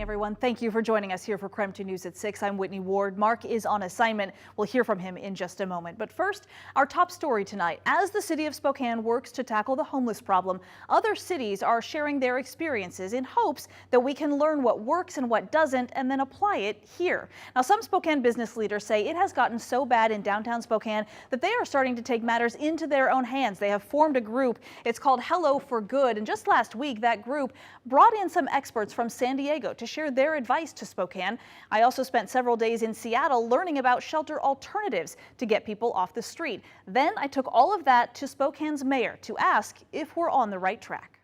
everyone. Thank you for joining us here for KREM 2 News at 6. I'm Whitney Ward. Mark is on assignment. We'll hear from him in just a moment. But first, our top story tonight. As the city of Spokane works to tackle the homeless problem, other cities are sharing their experiences in hopes that we can learn what works and what doesn't and then apply it here. Now, some Spokane business leaders say it has gotten so bad in downtown Spokane that they are starting to take matters into their own hands. They have formed a group. It's called Hello for Good. And just last week, that group brought in some experts from San Diego to share their advice to Spokane. I also spent several days in Seattle learning about shelter alternatives to get people off the street. Then I took all of that to Spokane's mayor to ask if we're on the right track.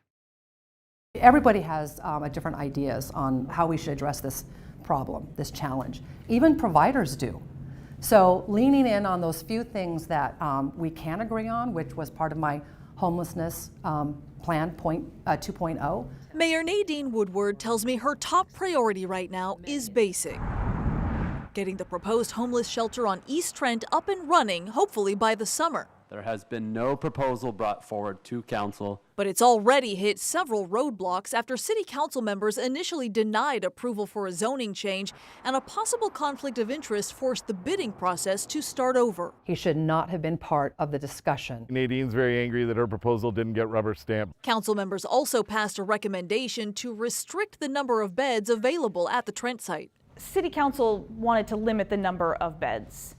Everybody has different ideas on how we should address this problem, this challenge. Even providers do. So leaning in on those few things that we can agree on, which was part of my homelessness plan 2.0. Mayor Nadine Woodward tells me her top priority right now is basic. Getting the proposed homeless shelter on East Trent up and running, hopefully by the summer. There has been no proposal brought forward to council. But it's already hit several roadblocks after city council members initially denied approval for a zoning change, and a possible conflict of interest forced the bidding process to start over. He should not have been part of the discussion. Nadine's very angry that her proposal didn't get rubber stamped. Council members also passed a recommendation to restrict the number of beds available at the Trent site. City Council wanted to limit the number of beds.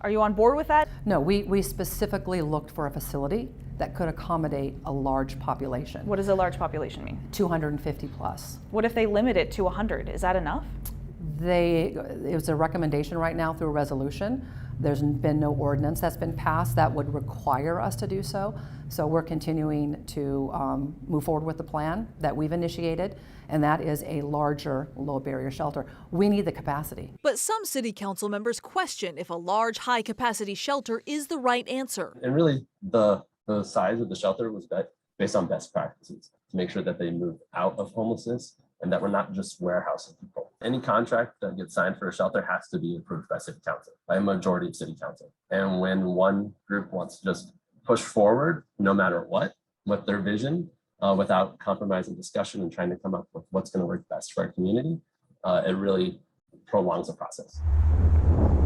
Are you on board with that? No, we specifically looked for a facility that could accommodate a large population. What does a large population mean? 250 plus. What if they limit it to 100? Is that enough? It was a recommendation right now through a resolution. There's been no ordinance that's been passed that would require us to do so. So we're continuing to move forward with the plan that we've initiated, and that is a larger low barrier shelter. We need the capacity. But some city council members question if a large high capacity shelter is the right answer. And really the size of the shelter was based on best practices to make sure that they move out of homelessness and that we're not just warehousing people. Any contract that gets signed for a shelter has to be approved by city council, by a majority of city council. And when one group wants to just push forward, no matter what, with their vision, without compromising discussion and trying to come up with what's going to work best for our community, it really prolongs the process.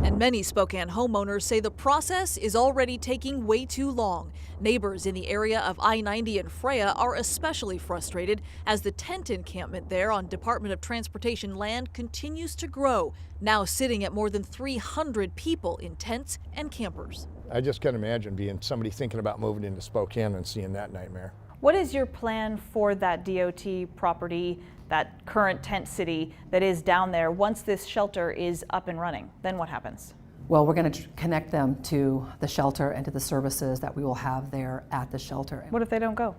And many Spokane homeowners say the process is already taking way too long. Neighbors in the area of I-90 and Freya are especially frustrated as the tent encampment there on Department of Transportation land continues to grow, now sitting at more than 300 people in tents and campers. I just can't imagine being somebody thinking about moving into Spokane and seeing that nightmare. What is your plan for that DOT property, that current tent city that is down there, once this shelter is up and running? Then what happens? Well, we're going to connect them to the shelter and to the services that we will have there at the shelter. What if they don't go?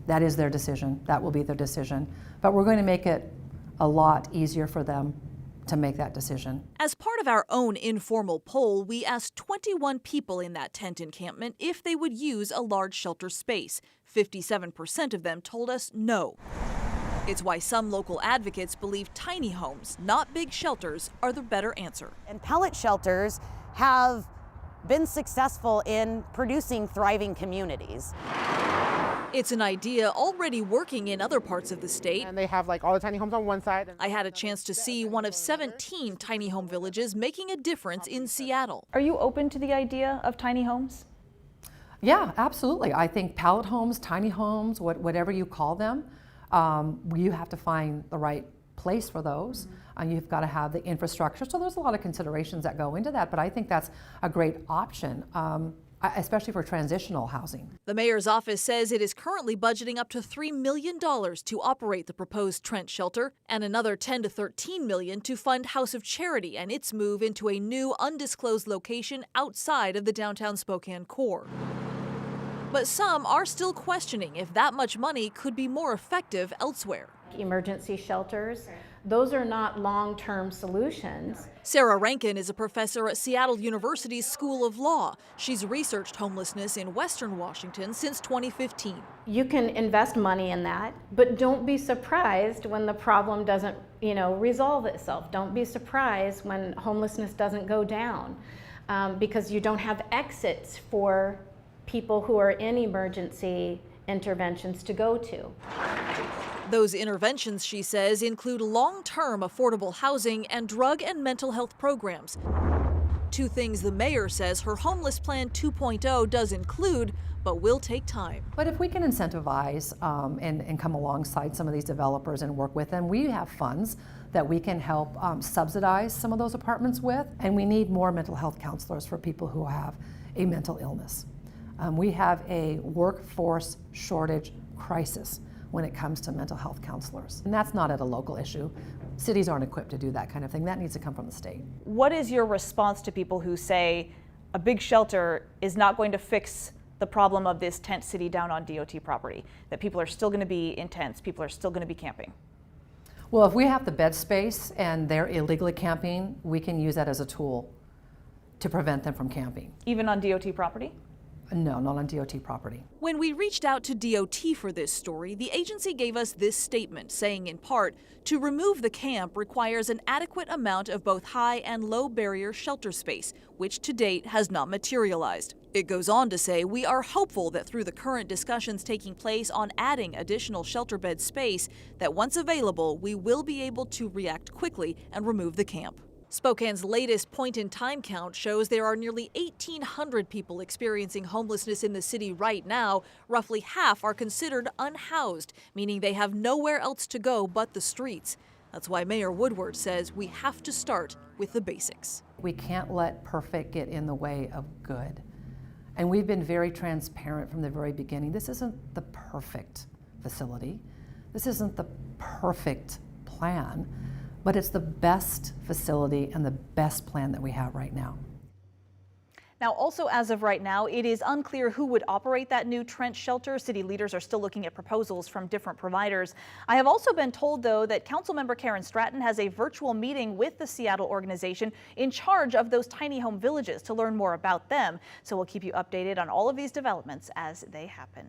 That is their decision. That will be their decision. But we're going to make it a lot easier for them to make that decision. As part of our own informal poll, we asked 21 people in that tent encampment if they would use a large shelter space. 57% of them told us no. It's why some local advocates believe tiny homes, not big shelters, are the better answer. And pellet shelters have been successful in producing thriving communities. It's an idea already working in other parts of the state. And they have like all the tiny homes on one side. I had a chance to see one of 17 tiny home villages making a difference in Seattle. Are you open to the idea of tiny homes? Yeah, absolutely. I think pallet homes, tiny homes, whatever you call them, you have to find the right place for those. And you've got to have the infrastructure. So there's a lot of considerations that go into that, but I think that's a great option. Especially for transitional housing. The mayor's office says it is currently budgeting up to $3 million to operate the proposed Trent shelter and another $10 to $13 million to fund House of Charity and its move into a new undisclosed location outside of the downtown Spokane core. But some are still questioning if that much money could be more effective elsewhere. Emergency shelters, those are not long-term solutions. Sarah Rankin is a professor at Seattle University's School of Law. She's researched homelessness in Western Washington since 2015. You can invest money in that, but don't be surprised when the problem doesn't, resolve itself. Don't be surprised when homelessness doesn't go down, because you don't have exits for people who are in emergency interventions to go to. Those interventions, she says, include long-term affordable housing and drug and mental health programs. Two things the mayor says her Homeless Plan 2.0 does include, but will take time. But if we can incentivize and come alongside some of these developers and work with them, we have funds that we can help subsidize some of those apartments with. And we need more mental health counselors for people who have a mental illness. We have a workforce shortage crisis when it comes to mental health counselors. And that's not at a local issue. Cities aren't equipped to do that kind of thing. That needs to come from the state. What is your response to people who say a big shelter is not going to fix the problem of this tent city down on DOT property, that people are still going to be in tents, people are still going to be camping? Well, if we have the bed space and they're illegally camping, we can use that as a tool to prevent them from camping. Even on DOT property? No, not on DOT property. When we reached out to DOT for this story, the agency gave us this statement, saying in part, to remove the camp requires an adequate amount of both high and low barrier shelter space, which to date has not materialized. It goes on to say, we are hopeful that through the current discussions taking place on adding additional shelter bed space, that once available, we will be able to react quickly and remove the camp. Spokane's latest point-in-time count shows there are nearly 1,800 people experiencing homelessness in the city right now. Roughly half are considered unhoused, meaning they have nowhere else to go but the streets. That's why Mayor Woodward says we have to start with the basics. We can't let perfect get in the way of good. And we've been very transparent from the very beginning. This isn't the perfect facility. This isn't the perfect plan. But it's the best facility and the best plan that we have right now. Now, also as of right now, it is unclear who would operate that new Trent shelter. City leaders are still looking at proposals from different providers. I have also been told, though, that Councilmember Karen Stratton has a virtual meeting with the Seattle organization in charge of those tiny home villages to learn more about them. So we'll keep you updated on all of these developments as they happen.